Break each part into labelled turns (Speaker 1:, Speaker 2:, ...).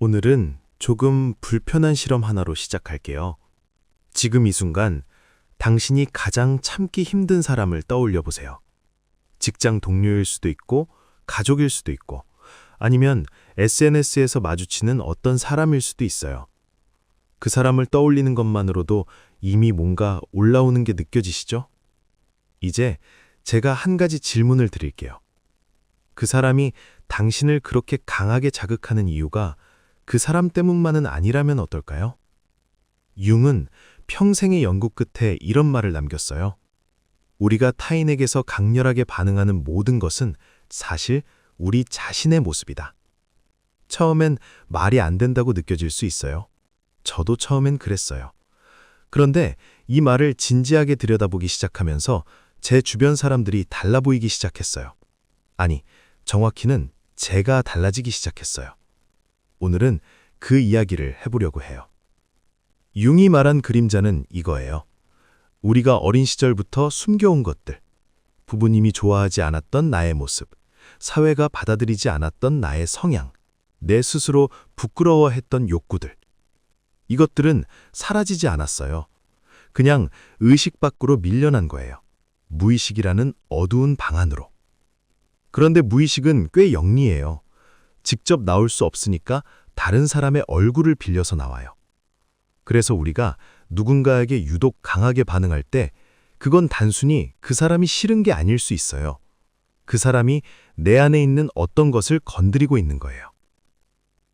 Speaker 1: 오늘은 조금 불편한 실험 하나로 시작할게요. 지금 이 순간 당신이 가장 참기 힘든 사람을 떠올려 보세요. 직장 동료일 수도 있고, 가족일 수도 있고, 아니면 SNS에서 마주치는 어떤 사람일 수도 있어요. 그 사람을 떠올리는 것만으로도 이미 뭔가 올라오는 게 느껴지시죠? 이제 제가 한 가지 질문을 드릴게요. 그 사람이 당신을 그렇게 강하게 자극하는 이유가 그 사람 때문만은 아니라면 어떨까요? 융은 평생의 연구 끝에 이런 말을 남겼어요. 우리가 타인에게서 강렬하게 반응하는 모든 것은 사실 우리 자신의 모습이다. 처음엔 말이 안 된다고 느껴질 수 있어요. 저도 처음엔 그랬어요. 그런데 이 말을 진지하게 들여다보기 시작하면서 제 주변 사람들이 달라 보이기 시작했어요. 아니, 정확히는 제가 달라지기 시작했어요. 오늘은 그 이야기를 해보려고 해요. 융이 말한 그림자는 이거예요. 우리가 어린 시절부터 숨겨온 것들, 부모님이 좋아하지 않았던 나의 모습, 사회가 받아들이지 않았던 나의 성향, 내 스스로 부끄러워했던 욕구들. 이것들은 사라지지 않았어요. 그냥 의식 밖으로 밀려난 거예요. 무의식이라는 어두운 방 안으로. 그런데 무의식은 꽤 영리해요. 직접 나올 수 없으니까 다른 사람의 얼굴을 빌려서 나와요. 그래서 우리가 누군가에게 유독 강하게 반응할 때 그건 단순히 그 사람이 싫은 게 아닐 수 있어요. 그 사람이 내 안에 있는 어떤 것을 건드리고 있는 거예요.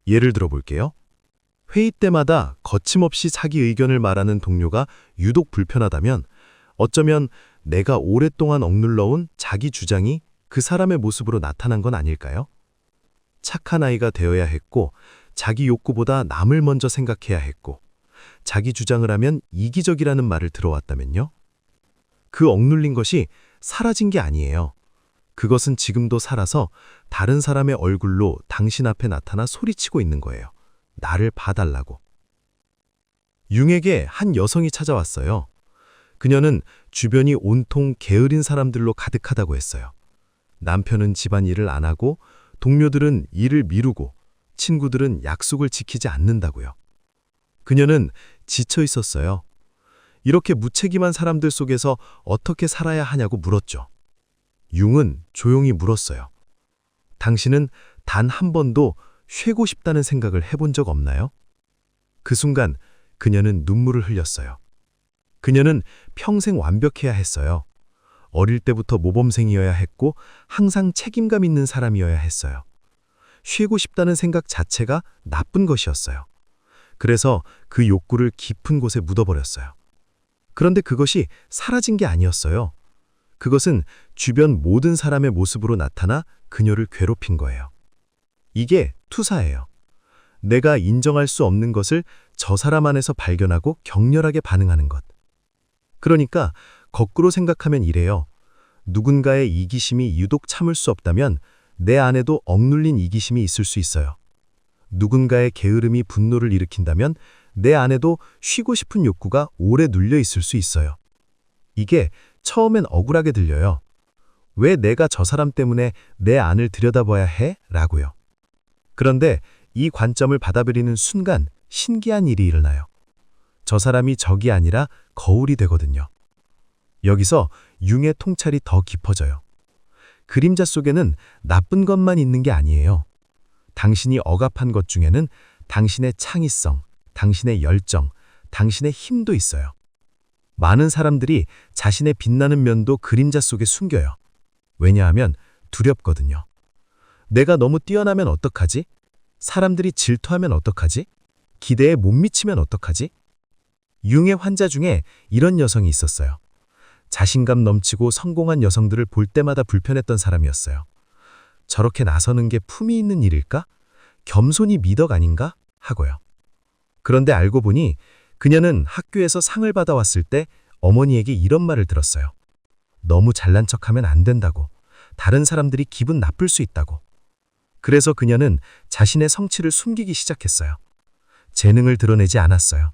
Speaker 1: 예를 들어 볼게요. 회의 때마다 거침없이 자기 의견을 말하는 동료가 유독 불편하다면 어쩌면 내가 오랫동안 억눌러온 자기 주장이 그 사람의 모습으로 나타난 건 아닐까요? 착한 아이가 되어야 했고, 자기 욕구보다 남을 먼저 생각해야 했고, 자기 주장을 하면 이기적이라는 말을 들어왔다면요? 그 억눌린 것이 사라진 게 아니에요. 그것은 지금도 살아서 다른 사람의 얼굴로 당신 앞에 나타나 소리치고 있는 거예요. 나를 봐달라고. 융에게 한 여성이 찾아왔어요. 그녀는 주변이 온통 게으른 사람들로 가득하다고 했어요. 남편은 집안일을 안 하고, 동료들은 일을 미루고, 친구들은 약속을 지키지 않는다고요. 그녀는 지쳐 있었어요. 이렇게 무책임한 사람들 속에서 어떻게 살아야 하냐고 물었죠. 융은 조용히 물었어요. 당신은 단 한 번도 쉬고 싶다는 생각을 해본 적 없나요? 그 순간 그녀는 눈물을 흘렸어요. 그녀는 평생 완벽해야 했어요. 어릴 때부터 모범생이어야 했고 항상 책임감 있는 사람이어야 했어요. 쉬고 싶다는 생각 자체가 나쁜 것이었어요. 그래서 그 욕구를 깊은 곳에 묻어버렸어요. 그런데 그것이 사라진 게 아니었어요. 그것은 주변 모든 사람의 모습으로 나타나 그녀를 괴롭힌 거예요. 이게 투사예요. 내가 인정할 수 없는 것을 저 사람 안에서 발견하고 격렬하게 반응하는 것. 그러니까 거꾸로 생각하면 이래요. 누군가의 이기심이 유독 참을 수 없다면 내 안에도 억눌린 이기심이 있을 수 있어요. 누군가의 게으름이 분노를 일으킨다면 내 안에도 쉬고 싶은 욕구가 오래 눌려 있을 수 있어요. 이게 처음엔 억울하게 들려요. 왜 내가 저 사람 때문에 내 안을 들여다봐야 해? 라고요. 그런데 이 관점을 받아들이는 순간 신기한 일이 일어나요. 저 사람이 적이 아니라 거울이 되거든요. 여기서 융의 통찰이 더 깊어져요. 그림자 속에는 나쁜 것만 있는 게 아니에요. 당신이 억압한 것 중에는 당신의 창의성, 당신의 열정, 당신의 힘도 있어요. 많은 사람들이 자신의 빛나는 면도 그림자 속에 숨겨요. 왜냐하면 두렵거든요. 내가 너무 뛰어나면 어떡하지? 사람들이 질투하면 어떡하지? 기대에 못 미치면 어떡하지? 융의 환자 중에 이런 여성이 있었어요. 자신감 넘치고 성공한 여성들을 볼 때마다 불편했던 사람이었어요. 저렇게 나서는 게 품위 있는 일일까? 겸손이 미덕 아닌가? 하고요. 그런데 알고 보니 그녀는 학교에서 상을 받아왔을 때 어머니에게 이런 말을 들었어요. 너무 잘난 척하면 안 된다고. 다른 사람들이 기분 나쁠 수 있다고. 그래서 그녀는 자신의 성취를 숨기기 시작했어요. 재능을 드러내지 않았어요.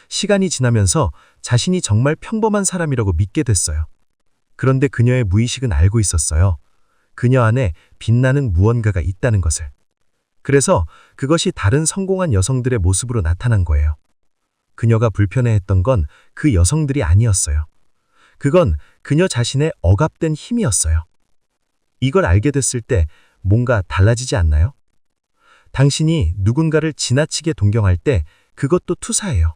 Speaker 1: 시간이 지나면서 자신이 정말 평범한 사람이라고 믿게 됐어요. 그런데 그녀의 무의식은 알고 있었어요. 그녀 안에 빛나는 무언가가 있다는 것을.
Speaker 2: 그래서 그것이 다른 성공한 여성들의 모습으로 나타난 거예요. 그녀가 불편해했던 건 그 여성들이 아니었어요. 그건 그녀 자신의 억압된 힘이었어요. 이걸 알게 됐을 때 뭔가 달라지지 않나요? 당신이 누군가를 지나치게 동경할 때 그것도 투사예요.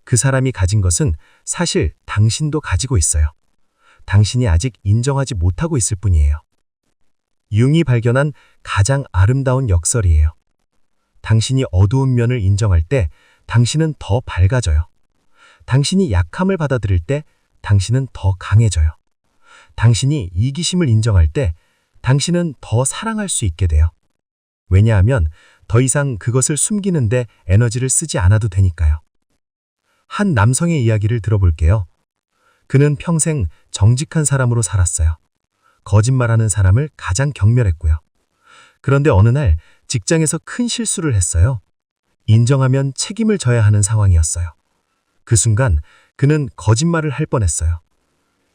Speaker 2: 그 사람이 가진 것은 사실 당신도 가지고 있어요. 당신이 아직 인정하지 못하고 있을 뿐이에요. 융이 발견한 가장 아름다운 역설이에요. 당신이 어두운 면을 인정할 때 당신은 더 밝아져요. 당신이 약함을 받아들일 때 당신은 더 강해져요. 당신이 이기심을 인정할 때 당신은 더 사랑할 수 있게 돼요. 왜냐하면 더 이상 그것을 숨기는데 에너지를 쓰지 않아도 되니까요. 한 남성의 이야기를 들어볼게요. 그는 평생 정직한 사람으로 살았어요. 거짓말하는 사람을 가장 경멸했고요. 그런데 어느 날 직장에서 큰 실수를 했어요. 인정하면 책임을 져야 하는 상황이었어요. 그 순간 그는 거짓말을 할 뻔했어요.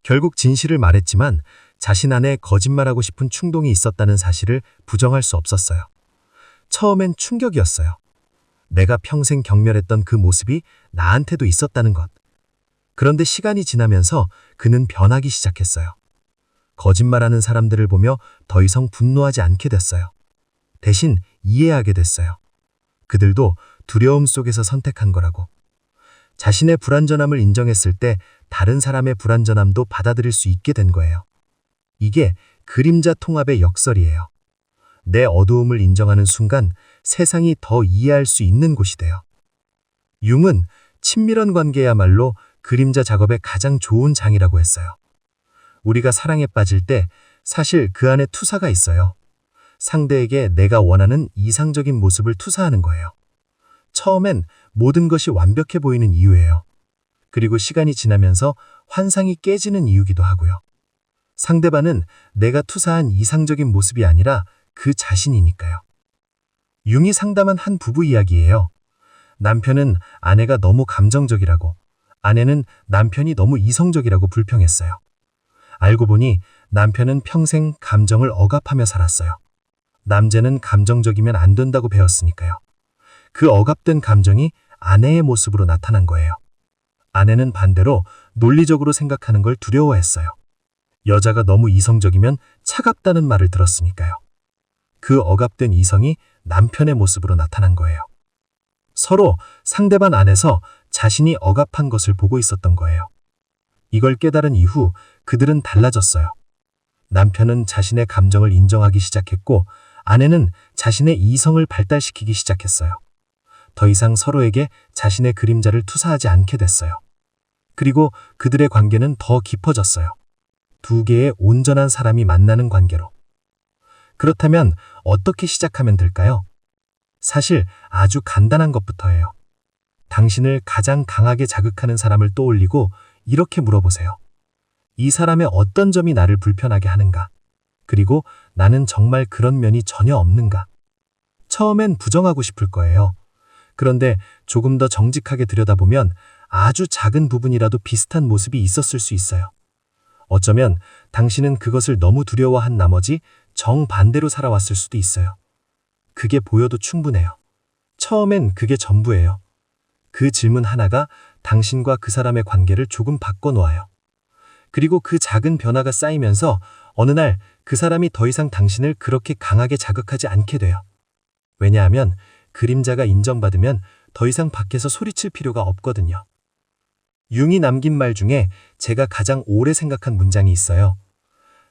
Speaker 2: 결국 진실을 말했지만 자신 안에 거짓말하고 싶은 충동이 있었다는 사실을 부정할 수 없었어요. 처음엔 충격이었어요. 내가 평생 경멸했던 그 모습이 나한테도 있었다는 것. 그런데 시간이 지나면서 그는 변하기 시작했어요. 거짓말하는 사람들을 보며 더 이상 분노하지 않게 됐어요. 대신 이해하게 됐어요. 그들도 두려움 속에서 선택한 거라고. 자신의 불완전함을 인정했을 때 다른 사람의 불완전함도 받아들일 수 있게 된 거예요. 이게 그림자 통합의 역설이에요. 내 어두움을 인정하는 순간 세상이 더 이해할 수 있는 곳이 돼요. 융은 친밀한 관계야말로 그림자 작업의 가장 좋은 장이라고 했어요. 우리가 사랑에 빠질 때 사실 그 안에 투사가 있어요. 상대에게 내가 원하는 이상적인 모습을 투사하는 거예요. 처음엔 모든 것이 완벽해 보이는 이유예요. 그리고 시간이 지나면서 환상이 깨지는 이유기도 하고요. 상대방은 내가 투사한 이상적인 모습이 아니라 그 자신이니까요. 융이 상담한 한 부부 이야기예요. 남편은 아내가 너무 감정적이라고, 아내는 남편이 너무 이성적이라고 불평했어요. 알고 보니 남편은 평생 감정을 억압하며 살았어요. 남자는 감정적이면 안 된다고 배웠으니까요. 그 억압된 감정이 아내의 모습으로 나타난 거예요. 아내는 반대로 논리적으로 생각하는 걸 두려워했어요. 여자가 너무 이성적이면 차갑다는 말을 들었으니까요. 그 억압된 이성이 남편의 모습으로 나타난 거예요. 서로 상대방 안에서 자신이 억압한 것을 보고 있었던 거예요. 이걸 깨달은 이후 그들은 달라졌어요. 남편은 자신의 감정을 인정하기 시작했고 아내는 자신의 이성을 발달시키기 시작했어요. 더 이상 서로에게 자신의 그림자를 투사하지 않게 됐어요. 그리고 그들의 관계는 더 깊어졌어요. 두 개의 온전한 사람이 만나는 관계로. 그렇다면 어떻게 시작하면 될까요? 사실 아주 간단한 것부터예요. 당신을 가장 강하게 자극하는 사람을 떠올리고 이렇게 물어보세요. 이 사람의 어떤 점이 나를 불편하게 하는가? 그리고 나는 정말 그런 면이 전혀 없는가? 처음엔 부정하고 싶을 거예요. 그런데 조금 더 정직하게 들여다보면 아주 작은 부분이라도 비슷한 모습이 있었을 수 있어요. 어쩌면 당신은 그것을 너무 두려워한 나머지 정반대로 살아왔을 수도 있어요. 그게 보여도 충분해요. 처음엔 그게 전부예요. 그 질문 하나가 당신과 그 사람의 관계를 조금 바꿔놓아요. 그리고 그 작은 변화가 쌓이면서 어느 날 그 사람이 더 이상 당신을 그렇게 강하게 자극하지 않게 돼요. 왜냐하면 그림자가 인정받으면 더 이상 밖에서 소리칠 필요가 없거든요. 융이 남긴 말 중에 제가 가장 오래 생각한 문장이 있어요.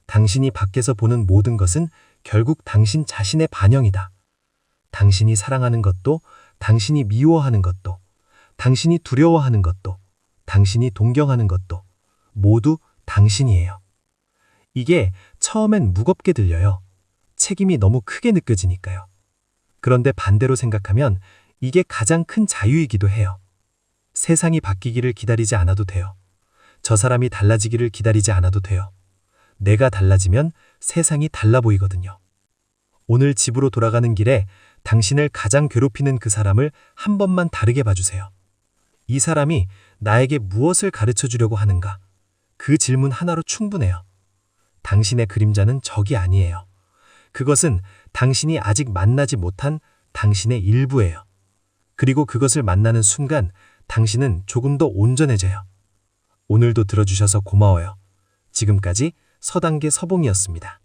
Speaker 2: 당신이 밖에서 보는 모든 것은 결국 당신 자신의 반영이다. 당신이 사랑하는 것도, 당신이 미워하는 것도, 당신이 두려워하는 것도, 당신이 동경하는 것도 모두 당신이에요. 이게 처음엔 무겁게 들려요. 책임이 너무 크게 느껴지니까요. 그런데 반대로 생각하면 이게 가장 큰 자유이기도 해요. 세상이 바뀌기를 기다리지 않아도 돼요. 저 사람이 달라지기를 기다리지 않아도 돼요. 내가 달라지면 세상이 달라 보이거든요. 오늘 집으로 돌아가는 길에 당신을 가장 괴롭히는 그 사람을 한 번만 다르게 봐주세요. 이 사람이 나에게 무엇을 가르쳐 주려고 하는가? 그 질문 하나로 충분해요. 당신의 그림자는 적이 아니에요. 그것은 당신이 아직 만나지 못한 당신의 일부예요. 그리고 그것을 만나는 순간 당신은 조금 더 온전해져요. 오늘도 들어주셔서 고마워요. 지금까지 서단계 서봉이었습니다.